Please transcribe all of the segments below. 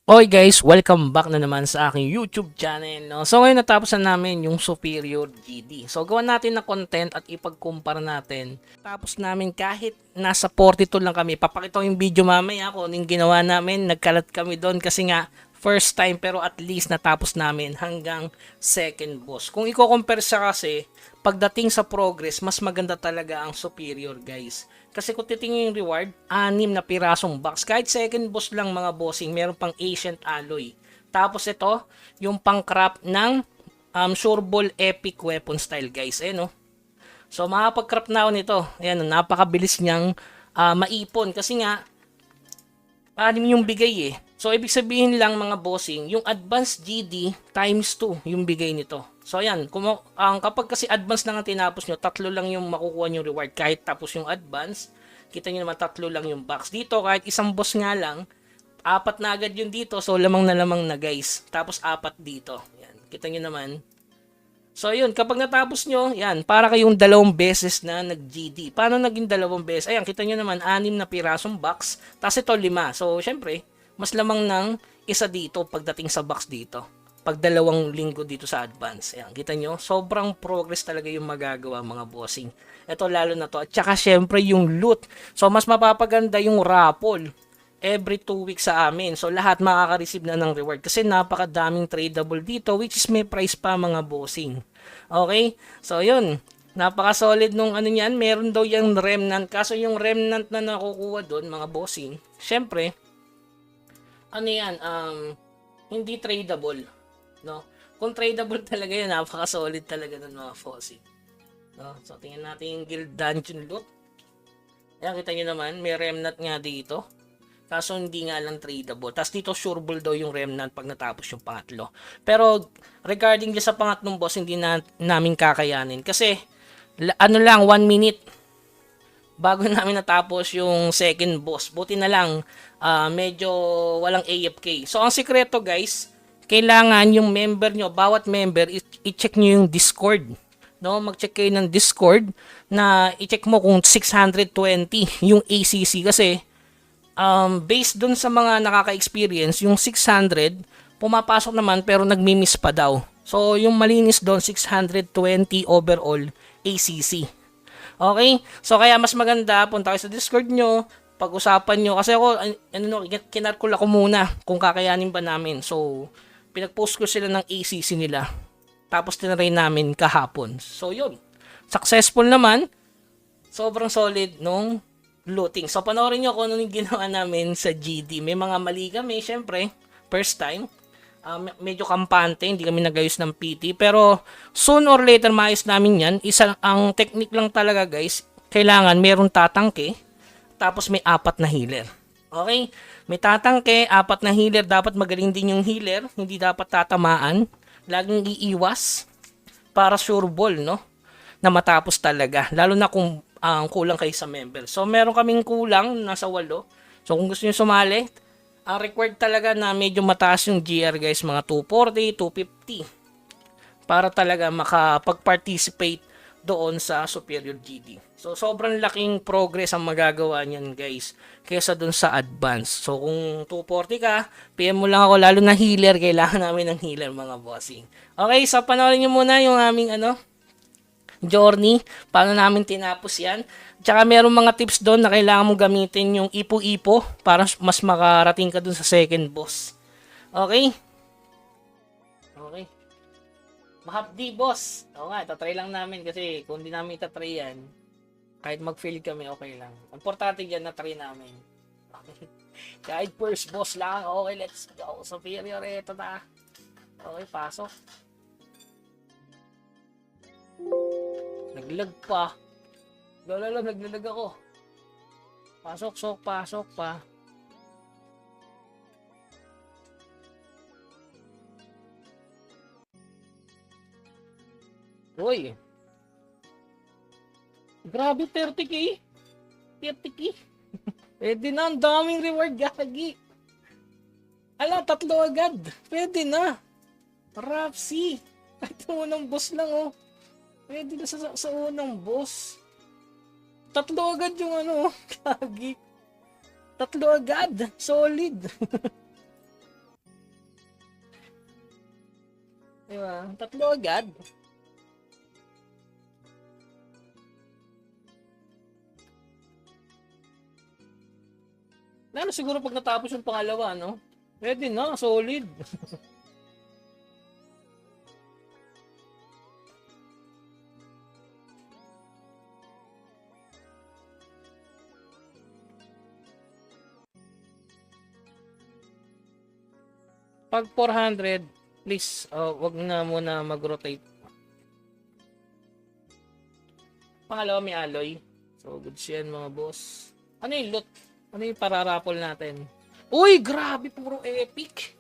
Okay guys, welcome back na naman sa aking YouTube channel. No? So ngayon natapos na namin yung Superior GD. So gawa natin na content at ipagkumpara natin. Tapos namin kahit nasa 42 lang kami. Papakita ko yung video mamaya kung anong ginawa namin. Nagkalat kami doon kasi nga first time pero at least natapos namin hanggang second boss. Kung i-compare sa kasi, pagdating sa progress, mas maganda talaga ang Superior guys. Kasi kung titingin yung reward, 6 na pirasong box. Kahit second boss lang mga bossing, meron pang Ancient Alloy. Tapos ito, yung pang craft ng Sureball Epic Weapon Style guys. Ayan, no? So makapag-craft na ako nito. Ayan, napakabilis niyang maipon. Kasi nga, 6 yung bigay eh. So, ibig sabihin lang mga bossing, yung advanced GD times 2 yung bigay nito. So, ayan. Kapag kasi advanced na nga tinapos nyo, 3 lang yung makukuha nyo reward. Kahit tapos yung advanced, kita nyo naman 3 lang yung box. Dito, kahit isang boss nga lang, 4 na agad yun dito. So, lamang na guys. Tapos 4 dito. Ayan. Kita nyo naman. So, yun. Kapag natapos nyo, yan. Para kayong 2 beses na nag-GD. Paano naging 2 beses? Ayan, kita nyo naman, 6 na pirasong box. Tapos ito, 5. So, syempre, mas lamang ng isa dito pagdating sa box dito. Pag 2 linggo dito sa advance. Ayan, kita nyo? Sobrang progress talaga yung magagawa mga bossing. Ito, lalo na to. At saka, syempre, yung loot. So, mas mapapaganda yung raffle every 2 weeks sa amin. So, lahat makaka-receive na ng reward. Kasi napakadaming tradable dito, which is may price pa mga bossing. Okay? So, yun. Napaka-solid nung ano yan. Meron daw yung remnant. Kaso yung remnant na nakukuha doon, mga bossing, syempre, ano yan, hindi tradable. No? Kung tradable talaga yan, napaka-solid talaga ng mga bossing. No? So, tingnan natin yung guild dungeon loot. Ayan, kita nyo naman, may remnant nga dito. Kaso hindi nga lang tradable. Tapos dito sureball daw yung remnant pag natapos yung pangatlo. Pero regarding sa pangatlong boss, hindi na namin kakayanin. Kasi ano lang, 1 minute bago namin natapos yung second boss. Buti na lang, medyo walang AFK. So ang sikreto guys, kailangan yung member nyo, bawat member, i-check nyo yung Discord. No, mag-check kayo ng Discord na i-check mo kung 620 yung ACC kasi based dun sa mga nakaka-experience, yung 600, pumapasok naman pero nagmi-miss pa daw. So, yung malinis doon, 620 overall ACC. Okay? So, kaya mas maganda, punta kayo sa Discord nyo, pag-usapan nyo. Kasi ako, kinalkul ako muna kung kakayanin ba namin. So, pinag-post ko sila ng ACC nila. Tapos, tinry namin kahapon. So, yun. Successful naman. Sobrang solid nung looting. So, panoorin nyo kung ano yung ginawa namin sa GD. May mga mali kami, syempre. First time. Medyo kampante, hindi kami nagayos ng PT. Pero, soon or later, maayos namin yan. Ang technique lang talaga, guys, kailangan merong tatangke, tapos may 4 na healer. Okay? May tatangke, 4 na healer. Dapat magaling din yung healer. Hindi dapat tatamaan. Laging iiwas para sure ball, no? Na matapos talaga. Lalo na kung kulang kayo sa member. So, meron kaming kulang, nasa 8. So, kung gusto nyo sumali, ang required talaga na medyo mataas yung GR guys, mga 240, 250. Para talaga makapag-participate doon sa Superior GD. So, sobrang laking progress ang magagawa niyan guys, kaysa doon sa advance. So, kung 240 ka, PM mo lang ako, lalo na healer, kailangan namin ng healer mga bossing. Okay, so panoorin nyo muna yung aming journey, paano namin tinapos yan. Tsaka meron mga tips doon na kailangan mong gamitin yung ipo-ipo para mas makarating ka doon sa second boss. Okay? Okay. Mahapdi boss. Oo nga, itatry lang namin kasi kung di namin itatry yan, kahit mag-fail kami, okay lang. Importante yan na try namin. Okay. Kahit first boss lang, okay, let's go. Superior, ito na. Okay, pasok. Naglag pa. Lalo, naglalag ako. Pasok, pasok pa. Uy. Grabe, 30k. 30k. Pwede na, ang daming reward, gagi. Ala, 3 agad. Pwede na. Rapsi. Ito unang boss lang, oh. Pwede na sa unang boss. 3 agad yung Kagi. 3 agad. Solid. Diba? Tatlo agad. Lalo siguro pag natapos yung pangalawa, no? Pwede na, solid. Pag 400, please, wag na muna mag-rotate. Pangalawa may alloy. So, good yan mga boss. Ano yung loot? Ano yung pararapol natin? Uy, grabe, puro epic.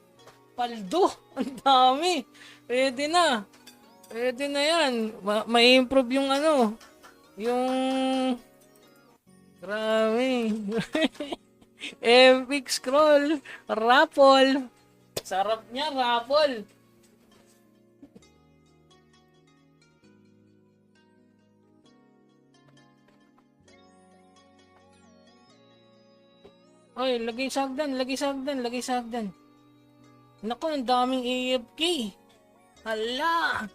Paldo, ang dami. Pwede na. Pwede na yan. May improve yung ano. Yung... Grabe. Epic scroll. Raffle. Sarap niya, raffle. Oy, lagay sa hagdan, lagay sa hagdan, lagay sa hagdan. Naku, ang daming AFK. Hala.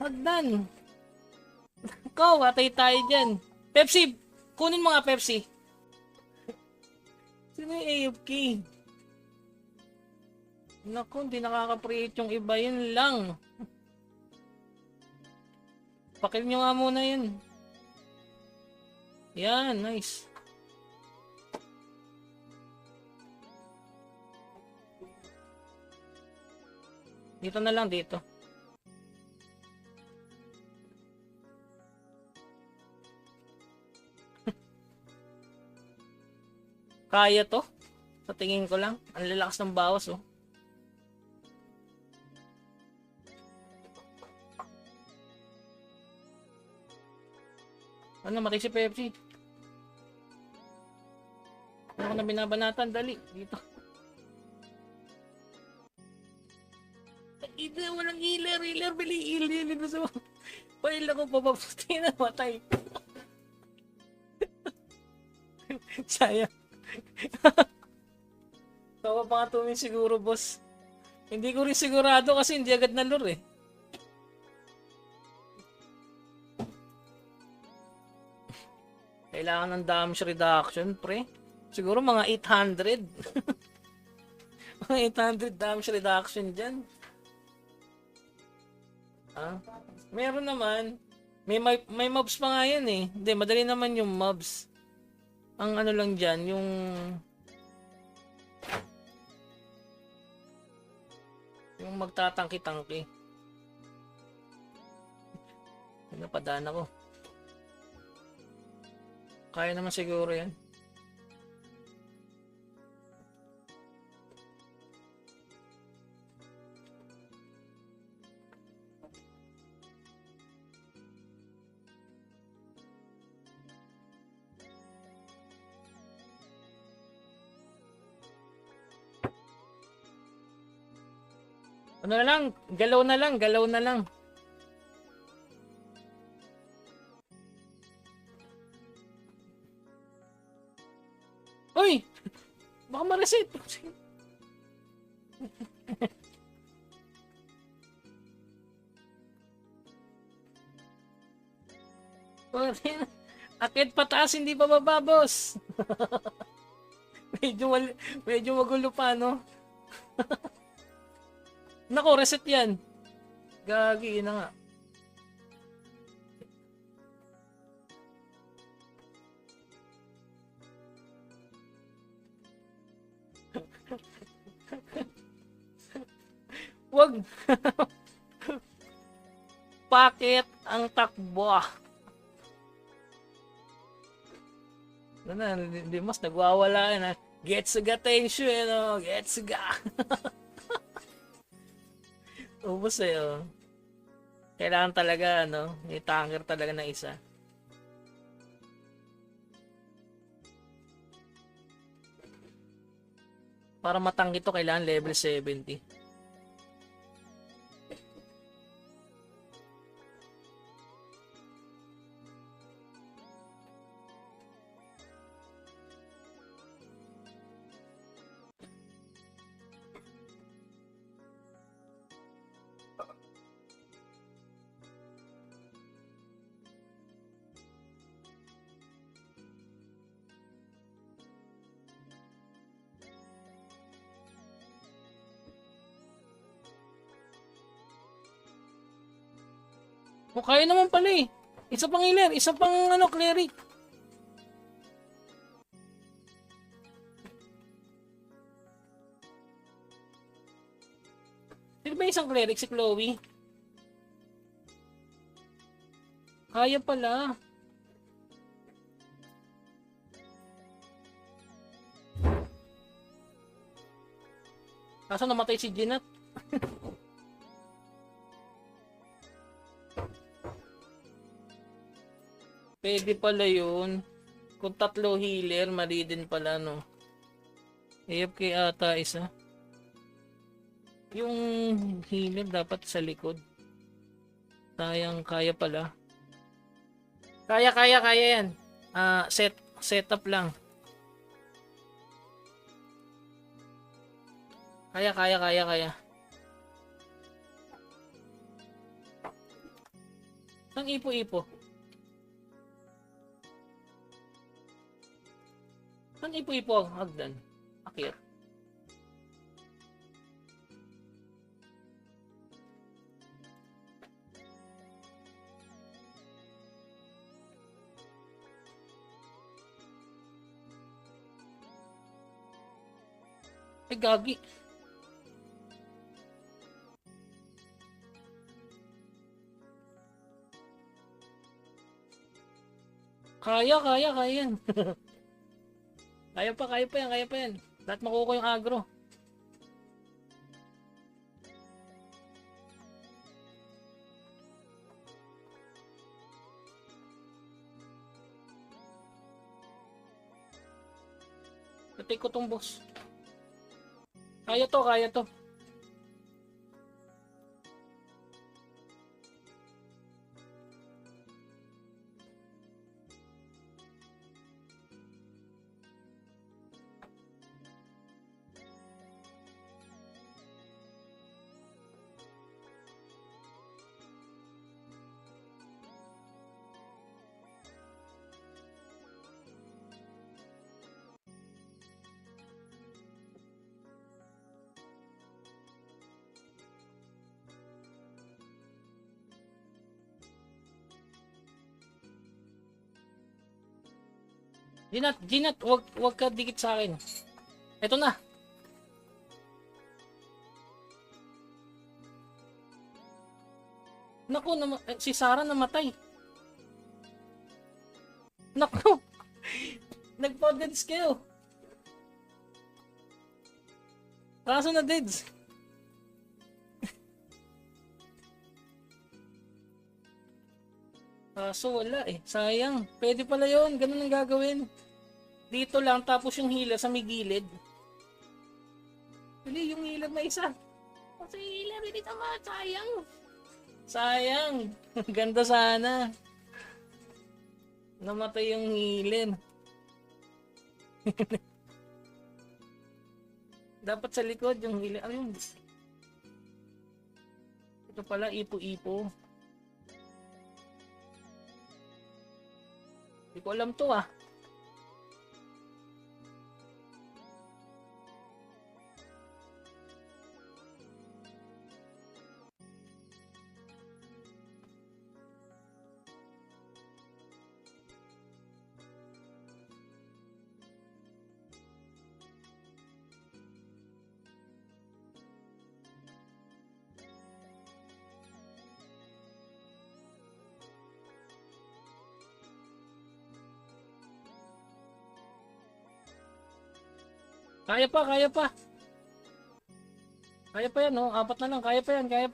Hagdan. Ikaw, atay tayo dyan. Pepsi, kunin mo nga Pepsi. Sino yung AFK? Naku, hindi nakaka-create yung iba. Yun lang. Pakil nyo nga muna yun. Yan, nice. Dito na lang, dito. Kaya to? Sa tingin ko lang. Ang lalakas ng bawas, oh. Ano, matay si Pepsi. Ano ko na binabanatan? Dali, dito. Ito, walang healer, bili healer. Gusto mo. Pail ako papaputi na matay. Sayang. Tawa pa nga 2 minutes siguro, boss. Hindi ko rin sigurado kasi hindi agad na lure eh. Kailangan ng damage reduction, pre. Siguro mga 800. Mga 800 damage reduction dyan. Ah, meron naman. May mobs pa nga yan eh. Hindi, madali naman yung mobs. Ang ano lang dyan, yung magtatangki-tangki. Napadaan ako. Kaya naman siguro yan. Ano na lang, galaw na lang, galaw na lang. Uy! Baka ma-reset. Akit pataas, hindi pa baba, boss. medyo magulo pa, no? Nako, reset yan. Gagi na nga. Wag. Bakit ang takbo? Ano na, hindi mas nagwawala na. Gets ga tension, no? Gets ga. Ubus eh, oh. Kailangan talaga, ano, may tanker talaga na isa. Para matanggi to, kailangan level 70. O kaya naman pala eh. Isa pang healer, isa pang ano, cleric. Sino ba isang cleric? Si Chloe? Kaya pala. Kaso namatay si Jinat. Pwede pala yun. Kung tatlo healer, mali din pala, no? AFK ata isa. Yung healer dapat sa likod. Sayang, kaya pala. Kaya yan. Setup lang. Kaya. Saan ipo-ipo? Saan ipo-ipo ang hagdan? Akir. Ay, gagi. Kaya yan. kaya pa yan. Lahat makukuha yung agro. Patay ko tong boss. Kaya to. Ginat, wag ka dikit sa akin. Ito na. Naku, si Sarah namatay. Naku. Nagpag-deads kayo. Kaso na deads. Kaso wala eh. Sayang. Pwede pala yun. Ganun ang gagawin. Dito lang, tapos yung healer sa may gilid. Hindi, yung healer na isa. Kasi healer, hindi tama. Sayang. Ganda sana. Namatay yung healer. Dapat sa likod yung healer. Ayun. Ito pala, ipo-ipo. Hindi ko alam to ah. Kaya pa. Kaya pa yan, no? 4 na lang. Kaya pa yan. Kaya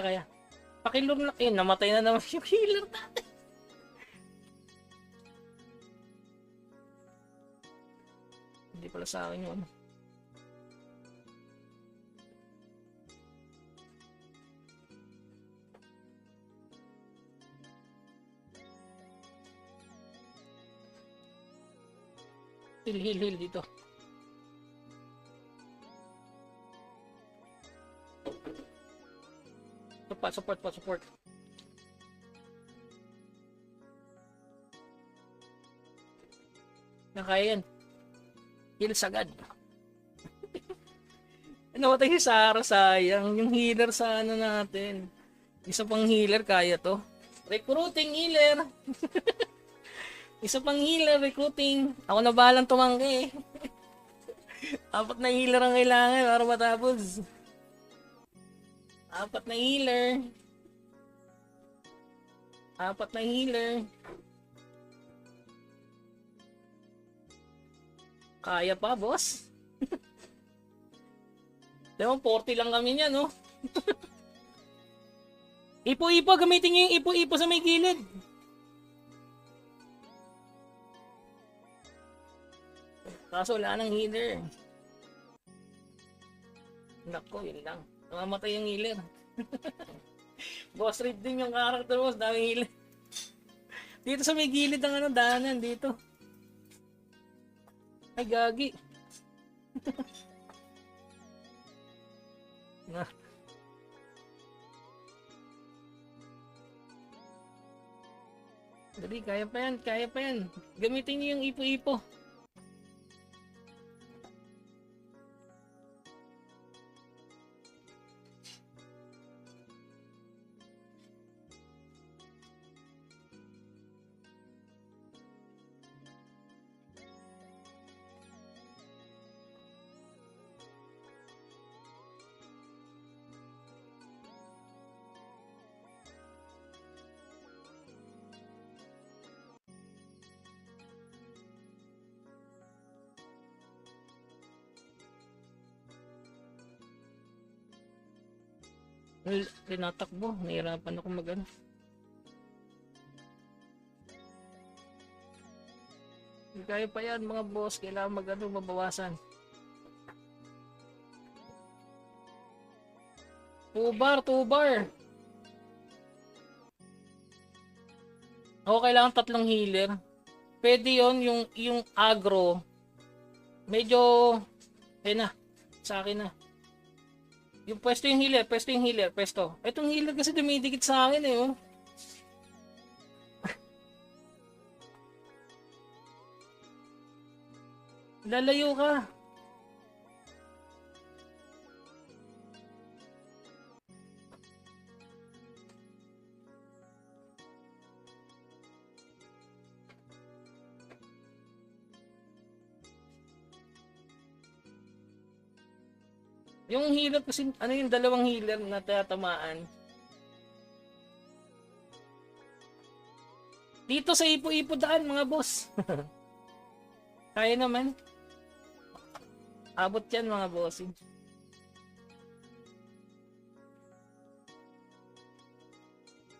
Kaya. Pakilur na. Eh, namatay na naman yung healer natin. Hindi pala sa akin yun. Heal dito. Support. Nakaya yan. Heals agad. Namatay si Sarah, sayang. Yung healer sana natin. Isa pang healer, kaya to. Recruiting healer. Isa pang healer, recruiting. Ako na bahalang tumangki. 4 na healer ang kailangan para matapos. 4 na healer. 4 na healer. Kaya pa, boss. Diba, 40 lang kami niya, no? Ipo-ipo, gamitin niyo yung ipo-ipo sa may gilid. Kaso wala nang healer. Nako, yun lang. Namamatay yung healer. Boss read din yung character, boss. Daming healer. Dito sa may gilid ang ano, daanan dito. Ay, gagi. Na. Dali, kaya pa yan. Gamitin niyo yung ipo-ipo. Tinatakbo, nahirapan ako mag-ano. Kaya pa yan mga boss, kailangan mag-ano, mabawasan. 2 bar. Ako kailangan 3 healer. Pwede yon yung agro. Medyo, na, sa akin na. Yung pwesto yung healer. Itong healer kasi dumidikit sa akin eh, oh. Lalayo ka. Yung healer kasi, ano yung 2 healer na tatamaan? Dito sa ipo-ipo daan, mga boss. Kaya naman. Abot yan, mga bossing.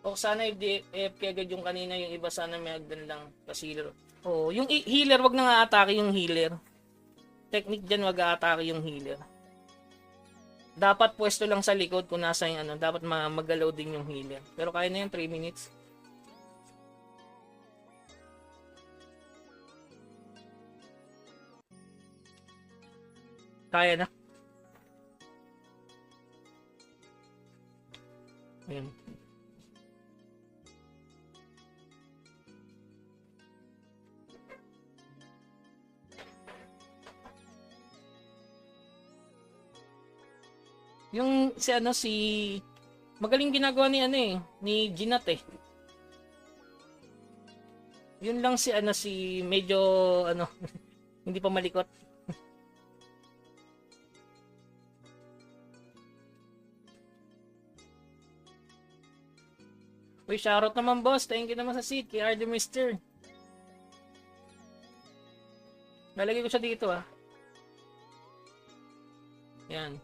O sana FK agad yung kanina, yung iba sana may hagdan lang. Kasi healer. Oh, yung healer, wag nang a-atake yung healer. Technique dyan, wag a-atake yung healer. Dapat pwesto lang sa likod kung nasa yung ano, dapat magalaw din yung healer. Pero kaya na yung 3 minutes. Kaya na. Ayan. Yung si magaling ginagawa ni ni Ginat eh. Yun lang si medyo hindi pa malikot. Uy, shoutout naman boss. Thank you naman sa seat kay RD Mister. Lalagay ko siya dito ah. Yan.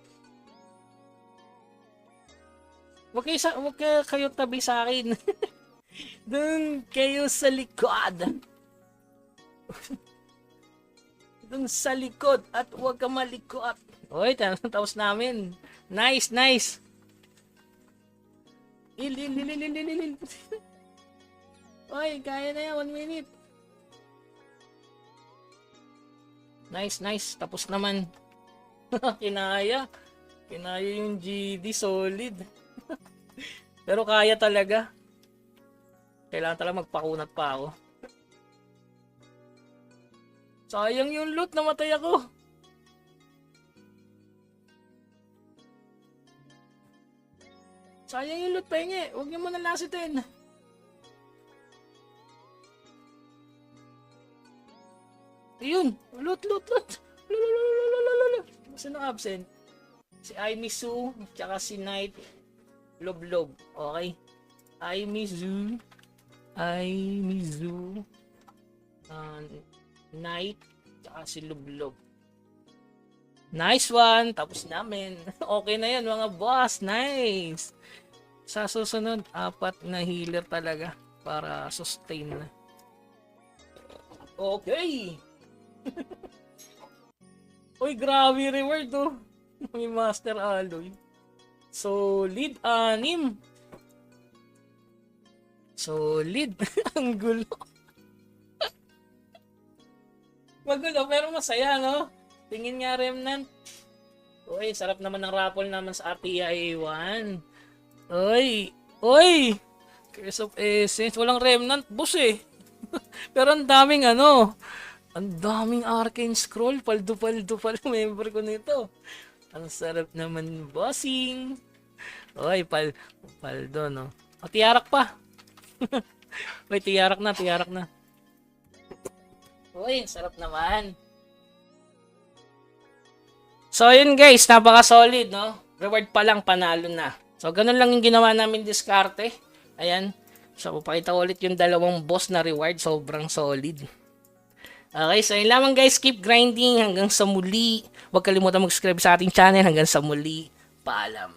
Wag kayo tabi sa akin. Doon kayo sa likod. Doon sa likod at huwag ka malikot. Oy, tapos namin. Nice. Il. Oy, kaya na yan. 1 minute. Nice. Tapos naman. Kinaya yung GD solid. Pero kaya talaga. Kailangan talaga magpakunat pa ako. Sayang yung loot, namatay ako. Sayang yung loot, penge. Huwag niyo muna lasitin. Ayun, loot. Sino absent? Si Aimisu, tsaka si Knight. Lob. Okay. Aimizu. Knight, tsaka si Lob. Nice one. Tapos namin. Okay na yan mga boss. Nice. Sa susunod, 4 na healer talaga para sustain na. Okay. Uy, grabe reward to. May Master Alloy. Solid 6. Solid. Ang gulo. Magulo pero masaya, no? Tingin nga, Remnant. Uy, sarap naman ng raffle naman sa RTI 1. Uy! Curse of Essence. Walang Remnant, boss eh. Pero ang daming ang daming Arcane Scroll. Paldo member ko nito. Ang sarap naman, bossing. Uy, paldo, no? O, tiyarak pa. Uy, tiyarak na. Uy, sarap naman. So, yun guys, napaka-solid, no? Reward pa lang, panalo na. So, ganun lang yung ginawa namin diskarte. Ayan. So, pakita ulit yung 2 boss na reward. Sobrang solid. Okay, so yun lamang guys. Keep grinding hanggang sa muli. Huwag kalimutan mag-subscribe sa ating channel. Hanggang sa muli. Paalam.